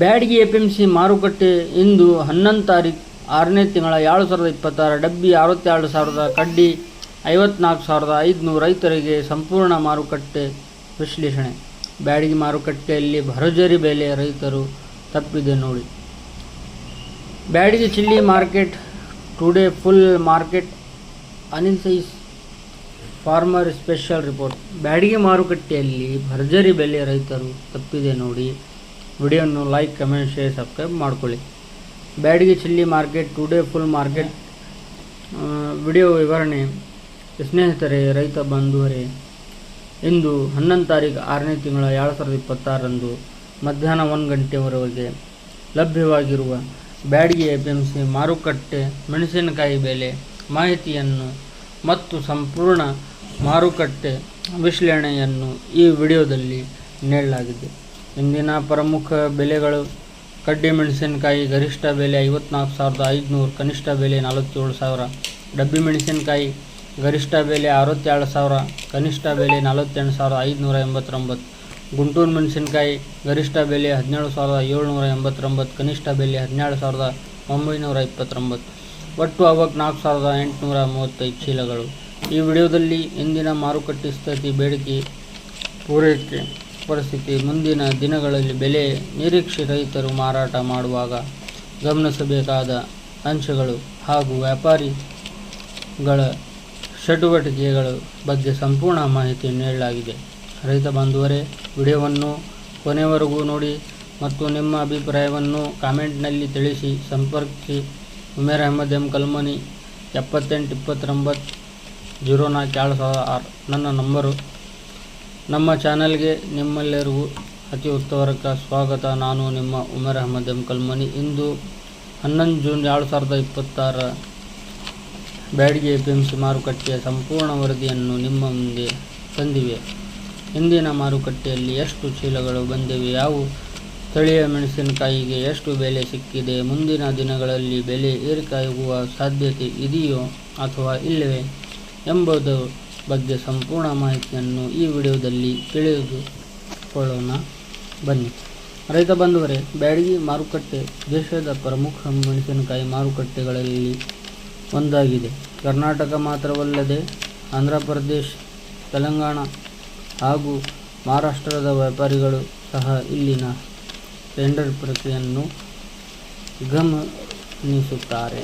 Byadgi APMC ಮಾರುಕಟ್ಟೆ ಇಂದು 11 ತಾರೀಕು 6ನೇ ತಿಂಗಳ 2026 ಡಬ್ಬಿ 62,000 ಕಡ್ಡಿ 54,500 ರೈತರಿಗೆ ಸಂಪೂರ್ಣ ಮಾರುಕಟ್ಟೆ ವಿಶ್ಲೇಷಣೆ. ಬ್ಯಾಡಗಿ ಮಾರುಕಟ್ಟೆಯಲ್ಲಿ ಭರ್ಜರಿ ಬೆಲೆ ರೈತರು ತಪ್ಪಿದೆ ನೋಡಿ. Byadgi chilli market today full market analysis farmer special report. Byadgi ಮಾರುಕಟ್ಟೆಯಲ್ಲಿ ಭರ್ಜರಿ ಬೆಲೆ ರೈತರು ತಪ್ಪಿದೆ ನೋಡಿ. ವಿಡಿಯೋವನ್ನು ಲೈಕ್, ಕಮೆಂಟ್, ಶೇರ್, ಸಬ್ಸ್ಕ್ರೈಬ್ ಮಾಡ್ಕೊಳ್ಳಿ. Byadgi chilli market today full market video ವಿವರಣೆ. ಸ್ನೇಹಿತರೆ, ರೈತ ಬಂಧುವರೇ, ಇಂದು 11 ತಾರೀಕು 6ನೇ ತಿಂಗಳ 2026 ಮಧ್ಯಾಹ್ನ 1 ಗಂಟೆವರೆಗೆ ಲಭ್ಯವಾಗಿರುವ ಬ್ಯಾಡಗಿ ಎಪಿಎಂಸಿ ಮಾರುಕಟ್ಟೆ ಮೆಣಸಿನಕಾಯಿ ಬೆಲೆ ಮಾಹಿತಿಯನ್ನು ಮತ್ತು ಸಂಪೂರ್ಣ ಮಾರುಕಟ್ಟೆ ವಿಶ್ಲೇಷಣೆಯನ್ನು ಈ ವಿಡಿಯೋದಲ್ಲಿ ನೀಡಲಾಗಿದೆ. ಇಂದಿನ ಪ್ರಮುಖ ಬೆಲೆಗಳು: ಕಡ್ಡಿ ಮೆಣಸಿನಕಾಯಿ ಗರಿಷ್ಠ ಬೆಲೆ 54,500, ಕನಿಷ್ಠ ಬೆಲೆ 47,000. ಡಬ್ಬಿ ಮೆಣಸಿನಕಾಯಿ ಗರಿಷ್ಠ ಬೆಲೆ 62,000, ಕನಿಷ್ಠ ಬೆಲೆ 48,589. ಗುಂಟೂರು ಮೆಣಸಿನಕಾಯಿ ಗರಿಷ್ಠ ಬೆಲೆ 17,789, ಕನಿಷ್ಠ ಬೆಲೆ 17,929. ಒಟ್ಟು ಅವಕ್ 4,835 ಚೀಲಗಳು. ಈ ವಿಡಿಯೋದಲ್ಲಿ ಇಂದಿನ ಮಾರುಕಟ್ಟೆ ಸ್ಥಿತಿ, ಬೇಡಿಕೆ, ಪೂರೈಕೆ ಪರಿಸ್ಥಿತಿ, ಮುಂದಿನ ದಿನಗಳಲ್ಲಿ ಬೆಲೆ ನಿರೀಕ್ಷೆ, ರೈತರು ಮಾರಾಟ ಮಾಡುವಾಗ ಗಮನಿಸಬೇಕಾದ ಅಂಶಗಳು ಹಾಗೂ ವ್ಯಾಪಾರಿಗಳ ಚಟುವಟಿಕೆಗಳ ಬಗ್ಗೆ ಸಂಪೂರ್ಣ ಮಾಹಿತಿ ನೀಡಲಾಗಿದೆ. ರೈತ ಬಾಂಧವರೇ, ವಿಡಿಯೋವನ್ನು ಕೊನೆವರೆಗೂ ನೋಡಿ ಮತ್ತು ನಿಮ್ಮ ಅಭಿಪ್ರಾಯವನ್ನು ಕಾಮೆಂಟ್ನಲ್ಲಿ ತಿಳಿಸಿ. ಸಂಪರ್ಕಿಸಿ ಉಮೇರ್ ಅಹಮದ್ ಎಂ ಕಲ್ಮನಿ 78 29 04 2006 ನನ್ನ ನಂಬರು. ನಮ್ಮ ಚಾನಲ್ಗೆ ನಿಮ್ಮೆಲ್ಲರಿಗೂ ಅತಿ ಉತ್ತಮವಾದ ಸ್ವಾಗತ. ನಾನು ನಿಮ್ಮ ಉಮೇರ್ ಅಹಮದ್ ಎಂ ಕಲ್ಮನಿ. ಇಂದು 11 ಜೂನ್ 2026 ಬ್ಯಾಡಗಿ ಎಪಿಎಂಸಿ ಮಾರುಕಟ್ಟೆಯ ಸಂಪೂರ್ಣ ವರದಿಯನ್ನು ನಿಮ್ಮ ಮುಂದೆ ತಂದಿವೆ. ಇಂದಿನ ಮಾರುಕಟ್ಟೆಯಲ್ಲಿ ಎಷ್ಟು ಚೀಲಗಳು ಬಂದಿವೆ, ಯಾವ ಸ್ಥಳೀಯ ಮೆಣಸಿನಕಾಯಿಗೆ ಎಷ್ಟು ಬೆಲೆ ಸಿಕ್ಕಿದೆ, ಮುಂದಿನ ದಿನಗಳಲ್ಲಿ ಬೆಲೆ ಏರಿಕೆಯಾಗುವ ಸಾಧ್ಯತೆ ಇದೆಯೋ ಅಥವಾ ಇಲ್ಲವೇ ಎಂಬುದರ ಬಗ್ಗೆ ಸಂಪೂರ್ಣ ಮಾಹಿತಿಯನ್ನು ಈ ವಿಡಿಯೋದಲ್ಲಿ ತಿಳಿದುಕೊಳ್ಳೋಣ ಬನ್ನಿ. ರೈತ ಬಂಧುವರೇ, ಬ್ಯಾಡಗಿ ಮಾರುಕಟ್ಟೆ ದೇಶದ ಪ್ರಮುಖ ಮೆಣಸಿನಕಾಯಿ ಮಾರುಕಟ್ಟೆಗಳಲ್ಲಿ ಒಂದಾಗಿದೆ. ಕರ್ನಾಟಕ ಮಾತ್ರವಲ್ಲದೆ ಆಂಧ್ರ ಪ್ರದೇಶ, ತೆಲಂಗಾಣ ಹಾಗೂ ಮಹಾರಾಷ್ಟ್ರದ ವ್ಯಾಪಾರಿಗಳು ಸಹ ಇಲ್ಲಿನ ಟೆಂಡರ್ ಪ್ರಕ್ರಿಯೆಯನ್ನು ಗಮನಿಸುತ್ತಾರೆ.